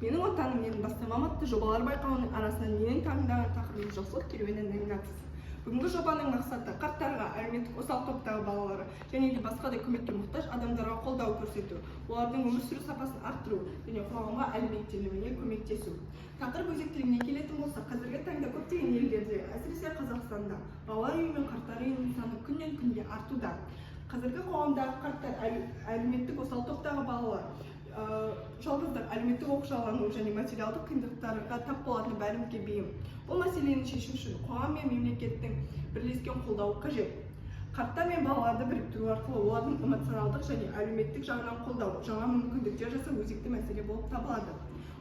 Менің отаным менің бастамам атты жобалар байқауының арасынан менің таңдаған тақырыбым жақсылық керуені номинациясы. Бүгінгі жобаның мақсаты қарттарға, әлеуметтік осал топтағы балалары және де басқа да көмекке мұқтаж адамдарға қолдау көрсету, олардың өмір сүру сапасын арттыру және қоғамға әлеуметтенуіне көмектесу. Тақырып өзектілігіне келетін болсақ, қазіргі таңда көптеген елдерде, әсіресе Қазақстанда, балалар үйі мен қарттар үйінің саны күннен күнге артуда. Қазіргі қоғамдағы қарттар, әлеуметтік осал топтағы балалар, жалғыздық, әлеуметтік оқшаулану және материалдық қиындықтарға тап болатыны бәрімізге бейім. Бұл мәселені шешу үшін қоғам мен мемлекеттің бірлескен қолдауы қажет. Қарттар мен балаларды біріктіру арқылы олардың эмоционалдық және әлеуметтік жағынан қолдау, жаңа мүмкіндіктер жасау өзекті мәселе болып табылады.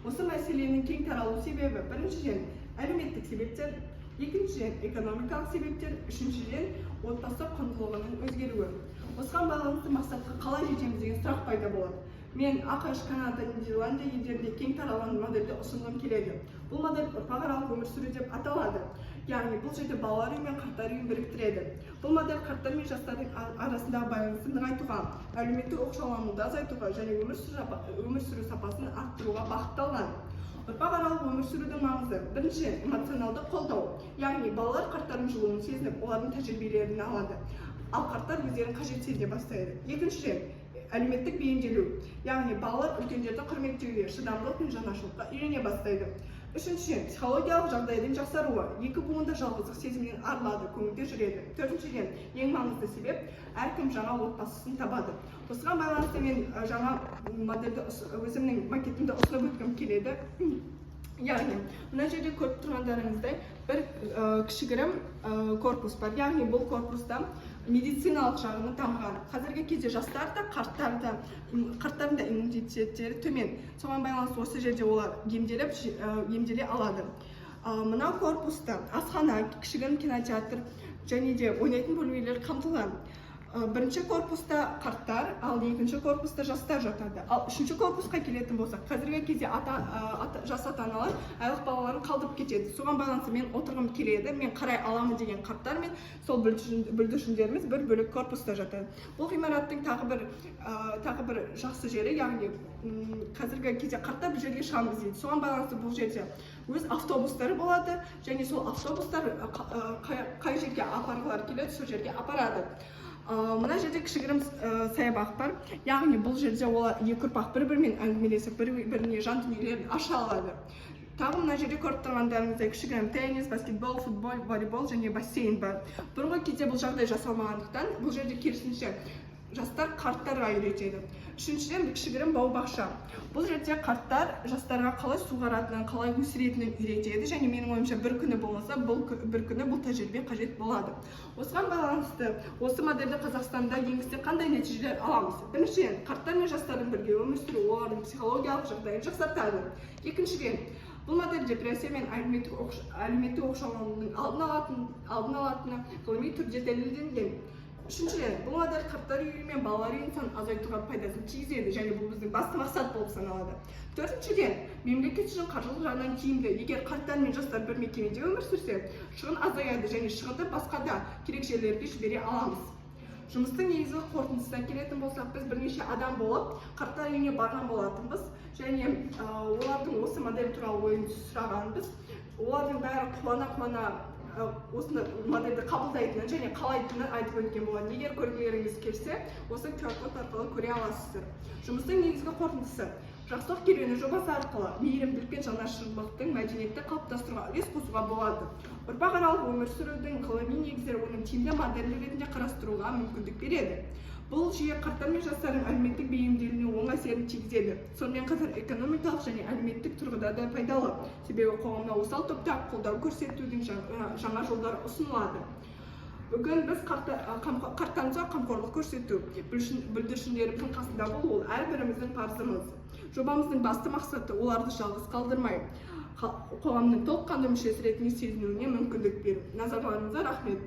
Осы мәселенің кең таралу себебі біріншіден әлеуметтік себептер, екіншіден экономикалық себептер, үшіншіден отбасы құндылығының өзгеруі. Осыған байланысты мақсатқа қалай жетеміз деген сұрақ пайда болады. Мен ақш, Канада, Нидерланды елдерінде кең таралған модельді ұсынғым келеді. Бұл модель ұрпақаралық өмір сүру деп аталады. Яғни бұл жерде балалар үйі мен қарттар үйін біріктіреді. Бұл модель қарттар мен жастардың арасындағы байланысты нығайтуға, әлеуметтік оқшаулануды азайтуға және өмір сүру сапасын арттыруға бағытталған. Ұрпақаралық өмір сүрудің маңызы: біріншіден, эмоционалды қолдау. Яғни балалар қарттардың жылуын сезініп, олардың тәжірибелерін алады, ал қарттар өздерін қажет сезіне бастайды. Екіншіден, әлеуметтік бейімделу. Яғни балалар үлкендерді құрметтеуге, шыдамдылық пен жанашырлыққа үйрене бастайды. Үшіншіден, психологиялық жағдайдың жақсаруы. Екі буында жалғыздық сезімінен арылады, көңілде жүреді. Төртіншіден, ең маңызды себеп, әркім жаңа отбасысын табады. Осыған байланысты мен жаңа модельді өзімнің макетімді ұсынып өткім келеді. Яғни, мына жерде көріп тұрғандарыңыздай бір кішігірім корпус бар. Яғни, бұл корпуста медициналық жағының дамыған. Қазіргі кезде жастар да, қарттардың да иммунитеттері төмен. Соған байланысты осы жерде олар емделе алады. Мына корпуста асхана, кішігірім кинотеатр және де ойнайтын бөлмелер қамтылған. Бірінші корпуста қарттар, ал екінші корпуста жастар жатады. Ал үшінші корпусқа келетін болсақ, қазіргі кезде жас ата-аналар айлық балаларын қалдырып кетеді. Соған байланысты мен отырғым келеді, мен қарай аламын деген қарттар мен сол бүлдіршіндеріміз бір бөлек корпуста жатады. Бұл ғимараттың тағы бір жақсы жері, яғни қазіргі кезде қарттар бір жерге шығамыз дейді. Соған байланысты бұл жерде өз автобустары болады және сол автобустар қай жерге апарғылары келеді, сол жерге апарады. Мына жерде кішігірім саябақ бар. Яғни бұл жерде олар екі ұрпақ бір-бірімен әңгімелесіп, бір-біріне жан дүниелерін аша алады. Тағы мына жерде көріп тұрғандарыңыздай кішігірім теннис, баскетбол, футбол, волейбол және бассейн бар. Бұрынғы кезде бұл жағдай жасалмағандықтан бұл жерде керісінше жастар қарттарға үйретеді. Үшіншіден, кішігірім бау-бақша. Бұл жерде қарттар жастарға қалай суғаратынын, қалай өсіретінін үйретеді және менің ойымша бір күні болмаса, бір күні бұл тәжірибе қажет болады. Осыған байланысты осы модельді Қазақстанда енгізсек қандай нәтижелер аламыз? Біріншіден, қарттар мен жастардың бірге өмір сүру олардың психологиялық жағдайын жақсартады. Екіншіден, бұл модель депрессия мен әлеуметтік оқшауланудың алдын алатыны ғылыми түрде дәлелденген. Үшіншіден, бұл модель қарттар үйі мен балалар үйін санын азайтуға пайдасын тигізеді және бұл біздің басты мақсат болып саналады. Төртіншіден, мемлекет үшін қаржылық жағынан тиімді. Егер қарттар мен жастар бір мекемеде өмір сүрсе, шығын азаяды және шығынды басқа да керек жерлерге жібере аламыз. Жұмыстың негізгі қорытындысына келетін болсақ, біз бірнеше адам болып қарттар үйіне барған болатынбыз және олардың осы модель туралы ойын сұрағанбыз. Олардың бәрі қуана осыны модельді қабылдайтынын және қалайтынын айтып өткен болады. Егер көргілеріңіз келсе, осы QR-код арқылы көре аласыздар. Жұмыстың негізгі қорытындысы: жақсылық керуені жобасы арқылы мейірімділік пен жанашырлықтың мәдениетті қалыптастыруға үлес қосуға болады. Ұрпақаралық өмір сүрудің ғылыми негіздері оның тиімді моделі ретінде қарастыруға мүмкіндік береді. Бұл жүйе қарттар мен жастардың әлеуметтік бейімделуіне оң әсерін тигізеді. Сонымен қатар экономикалық және әлеуметтік тұрғыда да пайдалы. Себебі қоғамда осал топтағы қолдау көрсетудің жаңа жолдары ұсынылады. Бүгін біз қарттарымызға қамқорлық көрсету, бүлдіршіндеріміздің қасында болу әрбіріміздің парызымыз. Жобамыздың басты мақсаты оларды жалғыз қалдырмай, қоғамның толыққанды мүшесі ретінде сезінуіне мүмкіндік беру. Назарларыңызға рахмет.